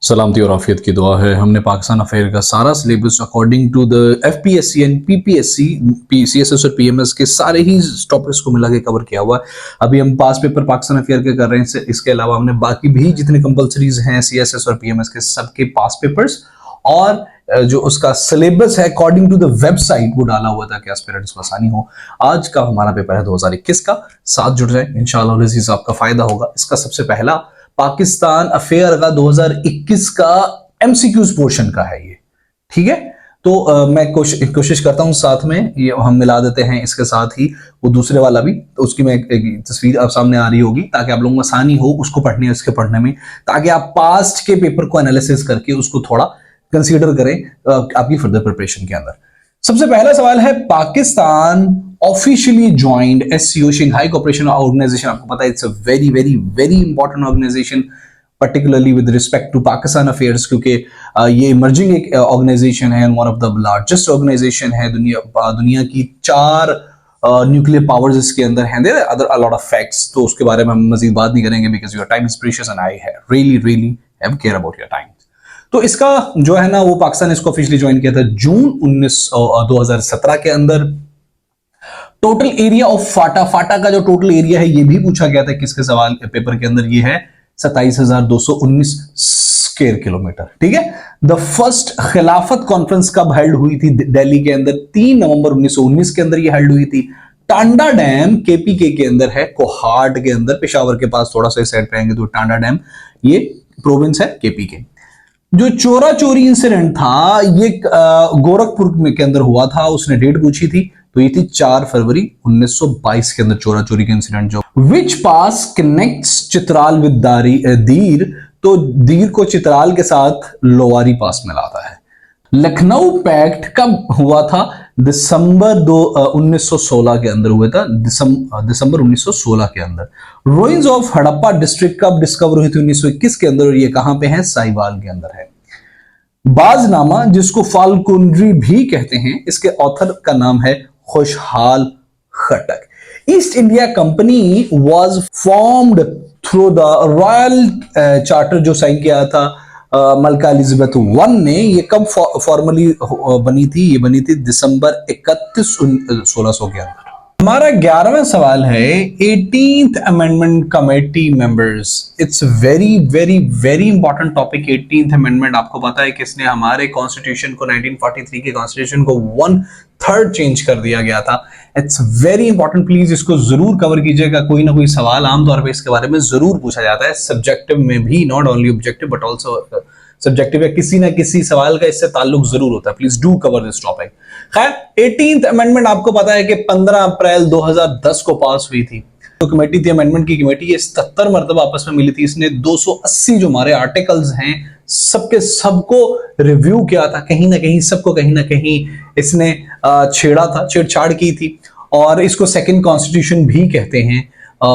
सलामती और आफियत की दुआ है। हमने पाकिस्तान अफेयर का सारा syllabus according to the FPSC and PPSC CSS और पीएमएस के सारे ही टॉपिक्स को मिला के कवर किया हुआ है। अभी हम पास पेपर पाकिस्तान अफेयर के कर रहे हैं। इसके अलावा हमने बाकी भी जितने कंपलसरीज हैं सीएसएस और पीएमएस के सबके पास पेपर्स और जो उसका सिलेबस है अकॉर्डिंग टू द वेबसाइट वो डाला हुआ था कि एस्पिरेंट्स को आसानी हो। आज का हमारा पेपर है 2021 का। साथ जुड़ जाए, इंशाअल्लाह अज़ीज़ आपका फायदा होगा। इसका सबसे पहला पाकिस्तान अफेयर का 2021 का एमसीक्यूज पोर्शन का है ये, ठीक है। तो मैं कोशिश करता हूं साथ में ये हम मिला देते हैं, इसके साथ ही वो दूसरे वाला भी, तो उसकी मैं एक तस्वीर आप सामने आ रही होगी ताकि आप लोगों को आसानी हो उसको पढ़ने उसके पढ़ने में, ताकि आप पास्ट के पेपर को एनालिसिस करके उसको थोड़ा कंसीडर करें आपकी फर्दर प्रिपरेशन के अंदर। सबसे पहला सवाल है, Pakistan officially joined SCO Shanghai cooperation organisation. आपको पता है it's a very very very important organisation, particularly with respect to Pakistan affairs, क्योंकि ये इमर्जिंग एक ऑर्गेनाइजेशन है, one of the largest organisation है। दुनिया की 4 न्यूक्लियर पावर्स इसके अंदर हैं। There other a lot of facts, तो उसके बारे में हम मजीद बात नहीं करेंगे because your time is precious and I really have care about your time. तो इसका जो है ना वो पाकिस्तान इसको ऑफिशियली ज्वाइन किया था जून 2017 के अंदर। टोटल एरिया ऑफ फाटा का जो टोटल एरिया है ये भी पूछा गया था किसके सवाल पेपर के अंदर, ये है 27,219 स्क्वायर किलोमीटर, ठीक है। द फर्स्ट खिलाफत कॉन्फ्रेंस कब हेल्ड हुई थी दिल्ली के अंदर? 3 नवंबर 1919 के अंदर ये हेल्ड हुई थी। टांडा डैम केपीके के अंदर है, कोहाट के अंदर, पेशावर के पास थोड़ा सा साइड पे आएंगे तो टांडा डैम ये प्रोविंस है केपीके। जो चोरा चोरी इंसिडेंट था ये गोरखपुर में के अंदर हुआ था, उसने डेट पूछी थी, तो ये थी 4 फरवरी 1922 के अंदर चोरा चोरी के इंसिडेंट। जो विच पास कनेक्ट्स चित्राल विद दीर, तो दीर को चित्राल के साथ लोवारी पास मिलाता है। लखनऊ पैक्ट कब हुआ था? दिसंबर 1916 के अंदर हुआ था, दिसंबर 1916 के अंदर। रुइंस ऑफ हड़प्पा डिस्ट्रिक्ट कब डिस्कवर हुई थी? 1921 के अंदर, और ये कहां पे है? साहिवाल के अंदर है। बाजनामा, जिसको फाल्कुनरी भी कहते हैं, इसके ऑथर का नाम है Khushal Khattak. East India Company was formed through the royal charter, जो साइन किया था मलका एलिजाबेथ वन ने। ये कब फॉर्मली बनी थी? ये बनी थी दिसंबर 31 1600 के अंदर। हमारा 11वां सवाल है, 18th amendment committee members. It's very very very important topic 18th amendment. आपको पता है किसने हमारे कॉन्स्टिट्यूशन को 1943 के कॉन्स्टिट्यूशन को 1/3 चेंज कर दिया गया था। इट्स वेरी इंपॉर्टेंट, प्लीज इसको जरूर कवर कीजिएगा। कोई ना कोई सवाल आमतौर पर इसके बारे में जरूर पूछा जाता है, सब्जेक्टिव में भी, not only objective but also subjective, या किसी ना किसी सवाल का इससे ताल्लुक जरूर होता है। Please do cover this topic. खैर, 18th अमेंडमेंट आपको पता है कि 15 अप्रैल 2010 को पास हुई थी। तो कमेटी थी, अमेंडमेंट की कमेटी, ये 77 मरतबा आपस में मिली थी। इसने 280 जो हमारे आर्टिकल्स हैं सबके सबको रिव्यू किया था, कहीं ना कहीं सबको कहीं ना कहीं इसने छेड़ा था, छेड़छाड़ की थी। और इसको सेकंड कॉन्स्टिट्यूशन भी कहते हैं।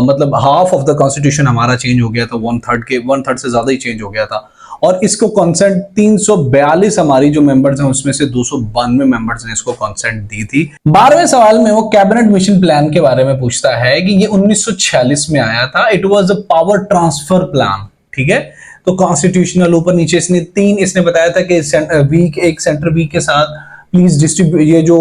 मतलब हाफ ऑफ द कॉन्स्टिट्यूशन हमारा चेंज हो गया था, 1/3 से ज्यादा ही चेंज हो गया था। और इसको कॉन्सेंट 342 हमारी जो मेंबर्स हैं उसमें से 292 मेंबर्स ने इसको कॉन्सेंट दी थी। 12वें सवाल में वो कैबिनेट मिशन प्लान के बारे में पूछता है कि ये 1946 में आया था। It was a power transfer plan, ठीक है। तो कॉन्स्टिट्यूशनल ऊपर नीचे इसने बताया था कि एक सेंटर वीक के साथ प्लीज डिस्ट्रीब्यूट, ये जो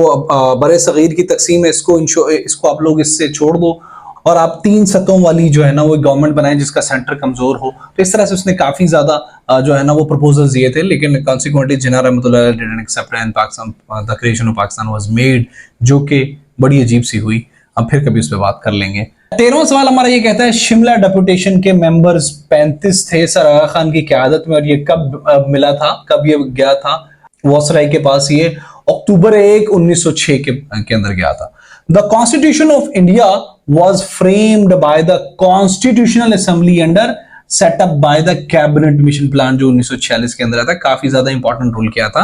बड़े सगीर की तकसीम है इसको आप लोग इससे छोड़ दो, और आप 3 सतहों वाली जो है ना वो गवर्नमेंट बनाए जिसका सेंटर कमजोर हो। तो इस तरह से उसने काफी ज्यादा जो है ना वो प्रपोजल्स दिए थे, लेकिन कॉन्सिक्वेंटली जिन्ना रहमतुल्लाह didn't accept and Pakistan the creation of Pakistan was made, जो कि बड़ी अजीब सी हुई। अब फिर कभी उस पर बात कर लेंगे। 13वां सवाल हमारा ये कहता है, शिमला डेपुटेशन के मेंबर्स 35 थे सर आगा खान की क़यादत में, और ये कब मिला था, कब ये गया था वासराई के पास? ये अक्टूबर 1 1906 के अंदर गया था। The Constitution of India was framed by the Constitutional Assembly under set up by the Cabinet Mission Plan, जो 1946 के अंदर आता है। काफी ज्यादा इंपॉर्टेंट रोल किया था,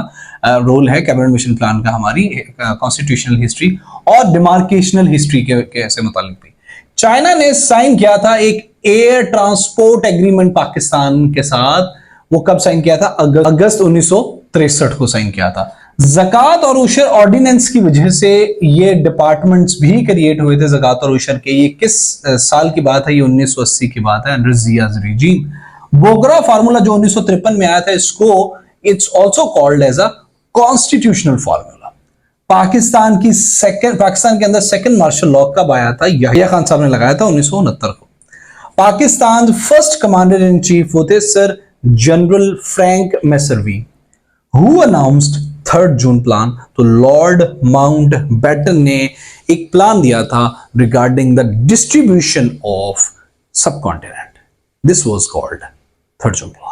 रोल है कैबिनेट मिशन प्लान का हमारी कॉन्स्टिट्यूशनल हिस्ट्री और डिमार्केशनल हिस्ट्री के से मुतालिक भी। चाइना ने साइन किया था एक एयर ट्रांसपोर्ट एग्रीमेंट पाकिस्तान के साथ। वो कब साइन किया था? अगस्त 1963 को साइन किया था। ज़कात और उशर ऑर्डिनेंस की वजह से ये डिपार्टमेंट्स भी क्रिएट हुए थे, ज़कात और उशर के। ये किस साल की बात है? ये 1980 की बात है, under Zia's regime. Bogra formula जो 1953 में आया था, इसको it's also called as a constitutional formula. Pakistan के अंदर सेकंड मार्शल लॉ कब आया था? यहिया खान साहब ने लगाया था 1969 को। Pakistan first commander in chief होते sir general Frank Messervy. Who announced 3 June plan? तो लॉर्ड माउंटबेटन ने एक प्लान दिया था regarding the distribution of subcontinent. This was called 3 June plan.